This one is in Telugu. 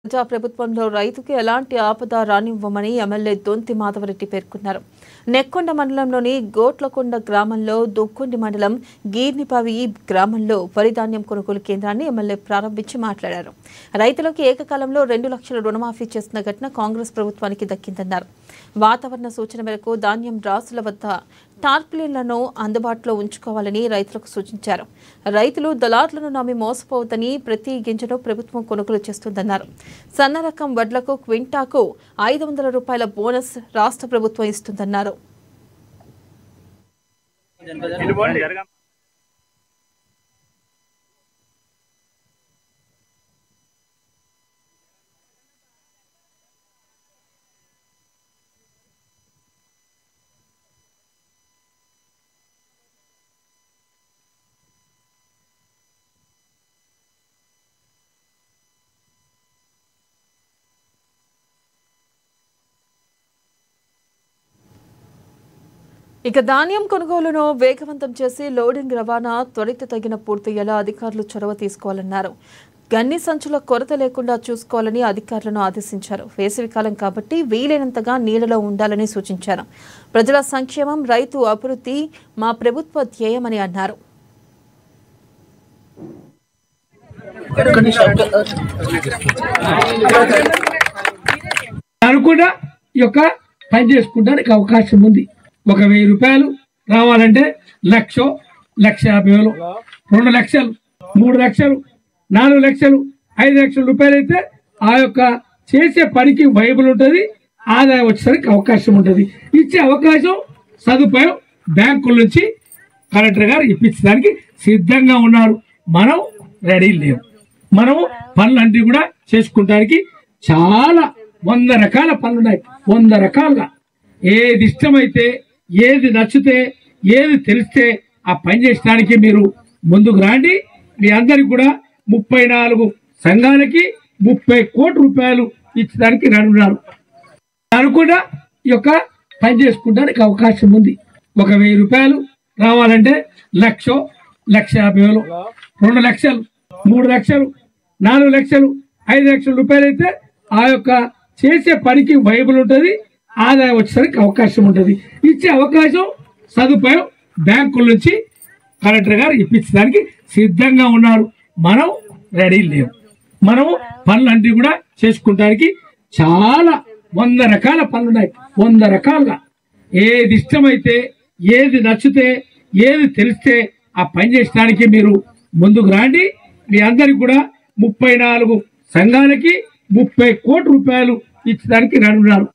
ప్రజా ప్రభుత్వంలో రైతుకు ఎలాంటి ఆపద రానివ్వమని ఎమ్మెల్యే దొంతి మాధవరెడ్డి పేర్కొన్నారు. నెక్కొండ మండలంలోని గోట్లకొండ గ్రామంలో దొక్కొండి మండలం గీర్నిపావి గ్రామంలో వరి ధాన్యం కొనుగోలు కేంద్రాన్ని ఎమ్మెల్యే ప్రారంభించి మాట్లాడారు. రైతులకు ఏకకాలంలో 2 లక్షల రుణమాఫీ చేసిన ఘటన కాంగ్రెస్ ప్రభుత్వానికి దక్కిందన్నారు. వాతావరణ సూచన మేరకు ధాన్యం రాసుల వద్ద టార్పాలిన్లను అందుబాటులో ఉంచుకోవాలని రైతులకు సూచించారు. రైతులు దళారులను నమ్మి మోసపోవద్దని ప్రతి గింజను ప్రభుత్వం కొనుగోలు చేస్తుందన్నారు. సన్న రకం వడ్లకు క్వింటాకు 500 రూపాయల బోనస్ రాష్ట్ర ప్రభుత్వం ఇస్తుందన్నారు. ఇక ధాన్యం కొనుగోలును వేగవంతం చేసి లోడింగ్ రవాణా త్వరితగిన పూర్తయ్యేలా అధికారులు చొరవ తీసుకోవాలన్నారు. గన్ని సంచుల కొరత లేకుండా చూసుకోవాలని అధికారులను ఆదేశించారు. వేసవికాలం కాబట్టి వీలైనంతగా నీళ్లలో ఉండాలని సూచించారు. ప్రజల సంక్షేమం, రైతు అభివృద్ధి మా ప్రభుత్వ ధ్యేయమని అన్నారు. పని చేసుకుంటానికి అవకాశం ఉంది. 1000 రూపాయలు రావాలంటే 1,00,000, 1,50,000, 2 లక్షలు, 3 లక్షలు, 4 లక్షలు, 5 లక్షల రూపాయలు అయితే ఆ యొక్క చేసే పనికి వైబుల్ ఉంటుంది, ఆదాయం వచ్చేసరికి అవకాశం ఉంటుంది. ఇచ్చే అవకాశం సదుపాయం బ్యాంకుల నుంచి కలెక్టర్ గారు ఇప్పించడానికి సిద్ధంగా ఉన్నారు. మనం రెడీ లేవు. మనము పనులన్నీ కూడా చేసుకుంటానికి చాలా 100 రకాల పనులు ఉన్నాయి. 100 రకాలుగా ఏది ఇష్టమైతే, ఏది నచ్చితే, ఏది తెలిస్తే ఆ పని చేయడానికి మీరు ముందుకు రాండి. మీ అందరికి కూడా 34 సంఘాలకి 30 కోట్ల రూపాయలు ఇచ్చడానికి రానున్నారు. అనుకున్నా ఈ యొక్క పని చేసుకుంటానికి అవకాశం ఉంది. 1000 రూపాయలు రావాలంటే 1,00,000, 1,50,000, 2 లక్షలు, 3 లక్షలు, 4 లక్షలు, 5 లక్షల రూపాయలు అయితే ఆ యొక్క చేసే పనికి వైబుల్ ఉంటుంది, ఆదాయం వచ్చేసరికి అవకాశం ఉంటుంది. ఇచ్చే అవకాశం సదుపాయం బ్యాంకుల నుంచి కలెక్టర్ గారు ఇప్పించడానికి సిద్ధంగా ఉన్నారు. మనం రెడీ లేవు. మనము పనులన్నీ కూడా చేసుకుంటానికి చాలా 100 రకాల పనులు ఉన్నాయి. 100 రకాలుగా ఏది ఇష్టమైతే, ఏది నచ్చితే, ఏది తెలిస్తే ఆ పని చేయడానికి మీరు ముందుకు రాండి. మీ అందరికి కూడా 34 సంఘాలకి 30 కోట్ల రూపాయలు ఇచ్చడానికి రానున్నారు.